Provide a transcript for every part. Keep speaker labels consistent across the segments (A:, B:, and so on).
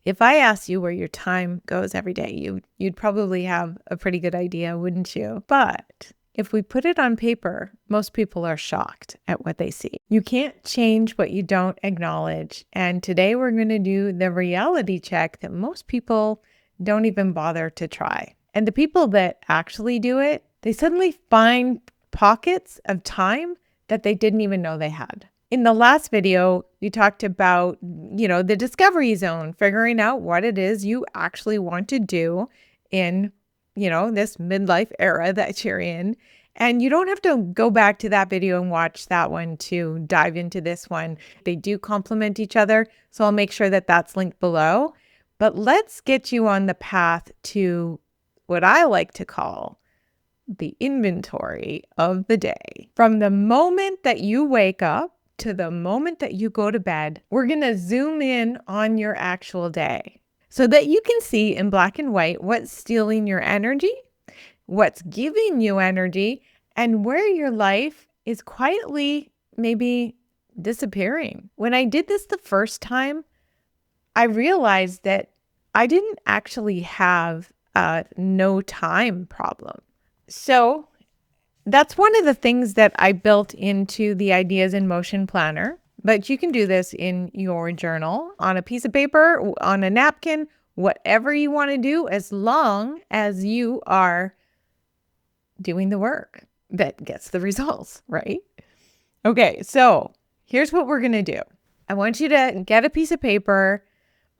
A: If I asked you where your time goes every day, you'd probably have a pretty good idea, wouldn't you? But if we put it on paper, most people are shocked at what they see. You can't change what you don't acknowledge. And today we're going to do the reality check that most people don't even bother to try. And the people that actually do it, they suddenly find pockets of time that they didn't even know they had. In the last video, we talked about, the discovery zone, figuring out what it is you actually want to do in, this midlife era that you're in. And you don't have to go back to that video and watch that one to dive into this one. They do complement each other. So I'll make sure that that's linked below. But let's get you on the path to what I like to call the inventory of the day. From the moment that you wake up to the moment that you go to bed, we're going to zoom in on your actual day so that you can see in black and white what's stealing your energy, what's giving you energy, and where your life is quietly maybe disappearing. When I did this the first time, I realized that I didn't actually have a no time problem. So that's one of the things that I built into the Ideas in Motion planner, but you can do this in your journal, on a piece of paper, on a napkin, whatever you want to do, as long as you are doing the work that gets the results, right? Okay, so here's what we're going to do. I want you to get a piece of paper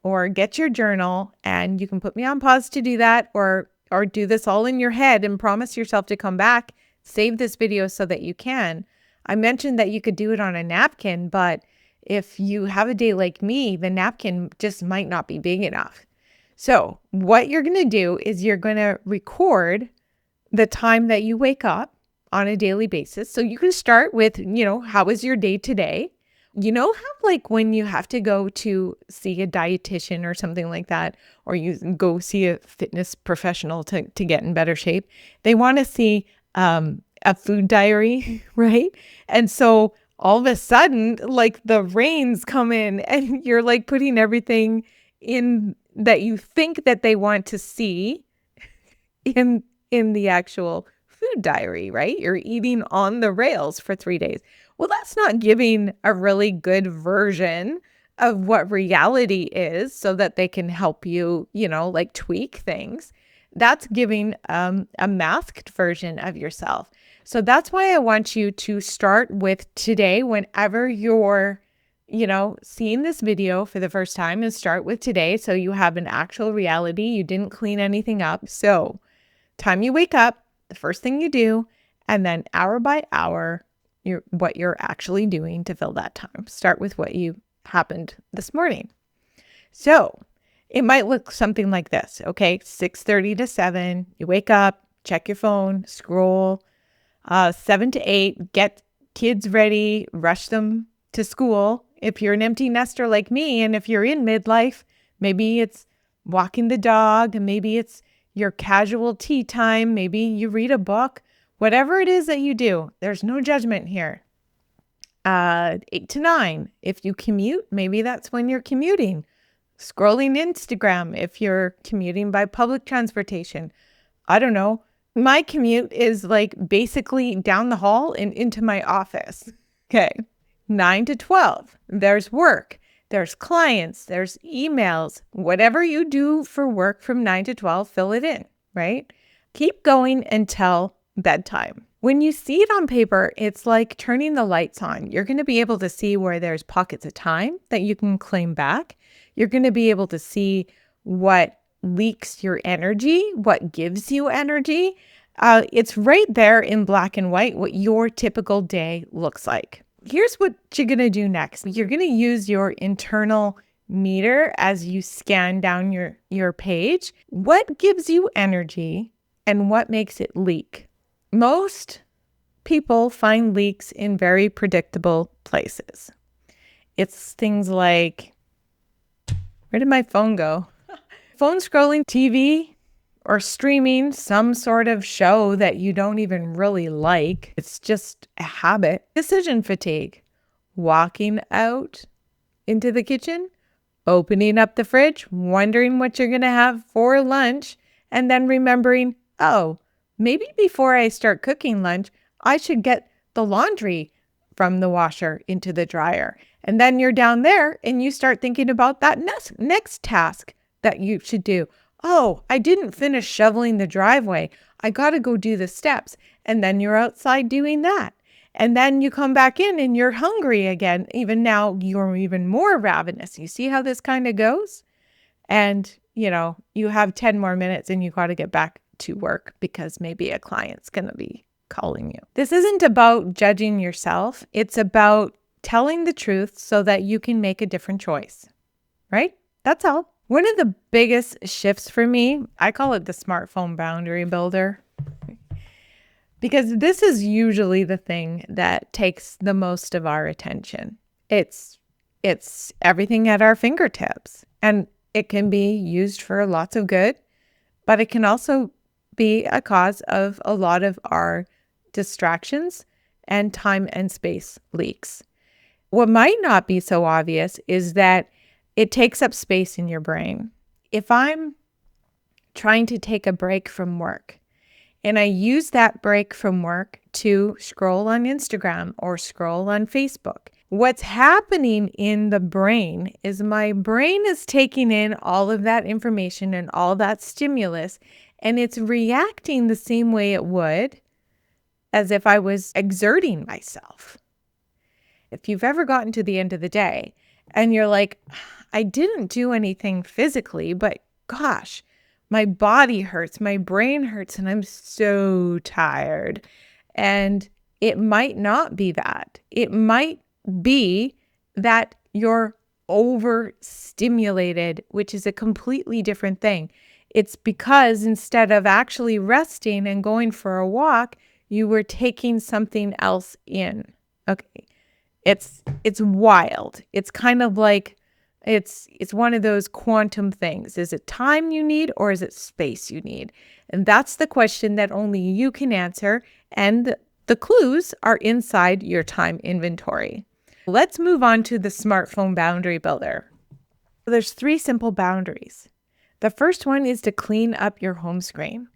A: or get your journal, and you can put me on pause to do that, or do this all in your head and promise yourself to come back. Save this video so that you can. I mentioned that you could do it on a napkin, but if you have a day like me, the napkin just might not be big enough. So what you're going to do is you're going to record the time that you wake up on a daily basis. So you can start with, how was your day today? How like when you have to go to see a dietitian or something like that, or you go see a fitness professional to get in better shape, they want to see a food diary, right? And so all of a sudden, like the rains come in and you're like putting everything in that you think that they want to see in the actual food diary, right? You're eating on the rails for 3 days. Well, that's not giving a really good version of what reality is so that they can help you, like tweak things. That's giving a masked version of yourself. So that's why I want you to start with today whenever you're, seeing this video for the first time, and start with today so you have an actual reality. You didn't clean anything up. So time you wake up, the first thing you do, and then hour by hour, what you're actually doing to fill that time. Start with what you happened this morning. So it might look something like this, okay? 6:30 to 7, you wake up, check your phone, scroll. 7 to 8, get kids ready, rush them to school. If you're an empty nester like me, and if you're in midlife, maybe it's walking the dog, and maybe it's your casual tea time, maybe you read a book, whatever it is that you do, there's no judgment here. 8 to 9, if you commute, maybe that's when you're commuting. Scrolling Instagram if you're commuting by public transportation. I don't know. My commute is like basically down the hall and into my office. Okay. 9 to 12, there's work, there's clients, there's emails, whatever you do for work from 9 to 12, fill it in, right? Keep going until bedtime. When you see it on paper, it's like turning the lights on. You're going to be able to see where there's pockets of time that you can claim back. You're going to be able to see what leaks your energy, what gives you energy. It's right there in black and white what your typical day looks like. Here's what you're going to do next. You're going to use your internal meter as you scan down your page. What gives you energy and what makes it leak? Most people find leaks in very predictable places. It's things like, where did my phone go? Phone scrolling, TV, or streaming some sort of show that you don't even really like. It's just a habit. Decision fatigue. Walking out into the kitchen opening up the fridge, wondering what you're going to have for lunch, and then remembering, oh, maybe before I start cooking lunch, I should get the laundry from the washer into the dryer. And then you're down there and you start thinking about that next task that you should do. Oh, I didn't finish shoveling the driveway. I got to go do the steps. And then you're outside doing that. And then you come back in and you're hungry again. Even now, you're even more ravenous. You see how this kind of goes? And, you have 10 more minutes and you got to get back to work because maybe a client's going to be calling you. This isn't about judging yourself. It's about telling the truth so that you can make a different choice, right? That's all. One of the biggest shifts for me, I call it the smartphone boundary builder, because this is usually the thing that takes the most of our attention. It's everything at our fingertips, and it can be used for lots of good, but it can also be a cause of a lot of our distractions and time and space leaks. What might not be so obvious is that it takes up space in your brain. If I'm trying to take a break from work and I use that break from work to scroll on Instagram or scroll on Facebook, what's happening in the brain is my brain is taking in all of that information and all that stimulus, and it's reacting the same way it would as if I was exerting myself. If you've ever gotten to the end of the day and you're like, I didn't do anything physically, but gosh, my body hurts, my brain hurts, and I'm so tired. And it might not be that. It might be that you're overstimulated, which is a completely different thing. It's because instead of actually resting and going for a walk, you were taking something else in. Okay. It's wild. It's kind of like it's one of those quantum things. Is it time you need or is it space you need? And that's the question that only you can answer. And the clues are inside your time inventory. Let's move on to the smartphone boundary builder. There's 3 simple boundaries. The first one is to clean up your home screen.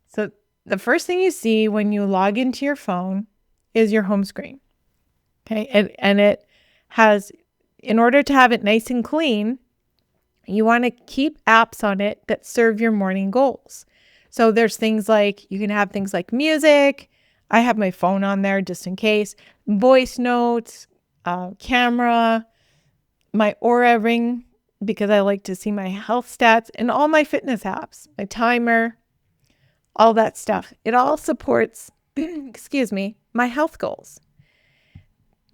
A: So the first thing you see when you log into your phone is your home screen. Okay. And it has, in order to have it nice and clean, you want to keep apps on it that serve your morning goals. So there's things like, you can have things like music. I have my phone on there just in case, voice notes, camera, my Aura ring, because I like to see my health stats, and all my fitness apps, my timer, all that stuff. It all supports, my health goals.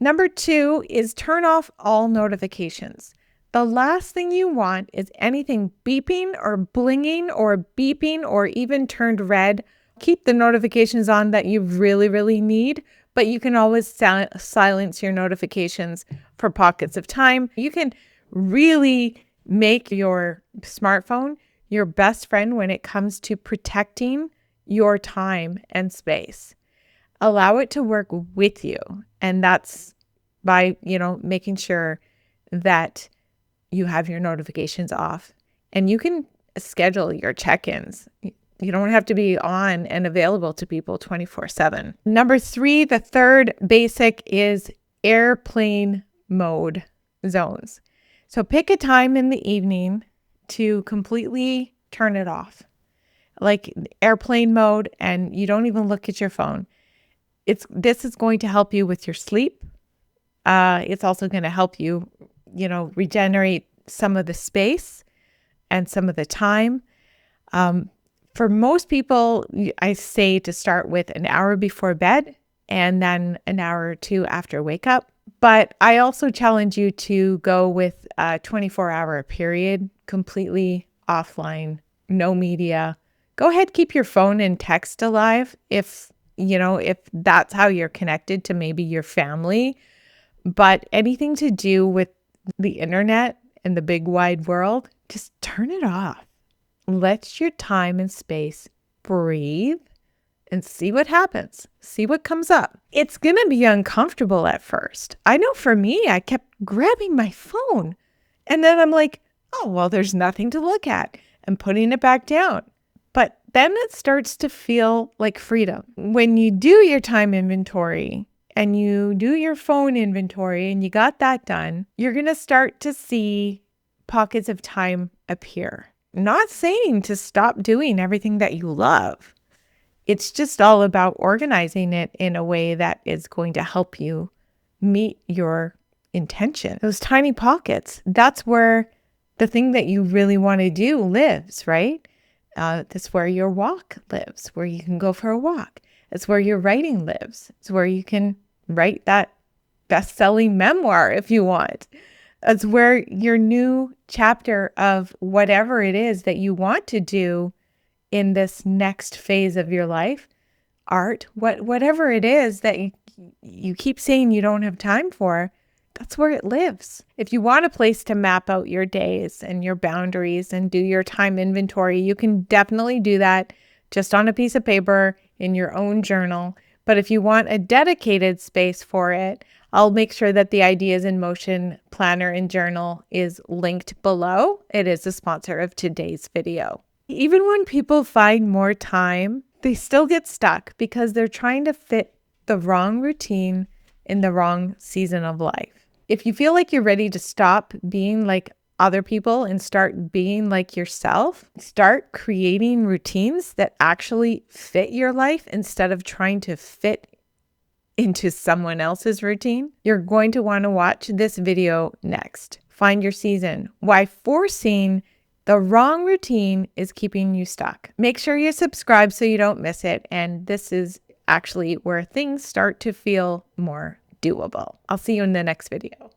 A: Number 2 is turn off all notifications. The last thing you want is anything beeping or blinging or beeping or even turned red. Keep the notifications on that you really, really need, but you can always silence your notifications for pockets of time. You can really make your smartphone your best friend when it comes to protecting your time and space. Allow it to work with you. And that's by, making sure that you have your notifications off. And you can schedule your check-ins. You don't have to be on and available to people 24/7. Number 3, the third basic is airplane mode zones. So pick a time in the evening to completely turn it off, like airplane mode, and you don't even look at your phone. This is going to help you with your sleep. It's also going to help you, regenerate some of the space and some of the time. For most people, I say to start with an hour before bed and then an hour or 2 after wake up. But I also challenge you to go with a 24-hour period, completely offline, no media. Go ahead, keep your phone and text alive if that's how you're connected to maybe your family. But anything to do with the internet and the big wide world, just turn it off. Let your time and space breathe and see what happens. See what comes up. It's going to be uncomfortable at first. I know for me, I kept grabbing my phone and then I'm like, oh, well, there's nothing to look at, and putting it back down. But then it starts to feel like freedom. When you do your time inventory and you do your phone inventory and you got that done, you're going to start to see pockets of time appear. Not saying to stop doing everything that you love. It's just all about organizing it in a way that is going to help you meet your intention. Those tiny pockets, that's where the thing that you really want to do lives, right? That's where your walk lives, where you can go for a walk. It's where your writing lives. It's where you can write that best-selling memoir if you want. It's where your new chapter of whatever it is that you want to do in this next phase of your life, art, whatever it is that you keep saying you don't have time for, that's where it lives. If you want a place to map out your days and your boundaries and do your time inventory, you can definitely do that just on a piece of paper in your own journal. But if you want a dedicated space for it, I'll make sure that the Ideas in Motion planner and journal is linked below. It is a sponsor of today's video. Even when people find more time, they still get stuck because they're trying to fit the wrong routine in the wrong season of life. If you feel like you're ready to stop being like other people and start being like yourself, start creating routines that actually fit your life instead of trying to fit into someone else's routine, you're going to want to watch this video next. Find your season. Why forcing the wrong routine is keeping you stuck. Make sure you subscribe so you don't miss it. And this is actually where things start to feel more doable. I'll see you in the next video.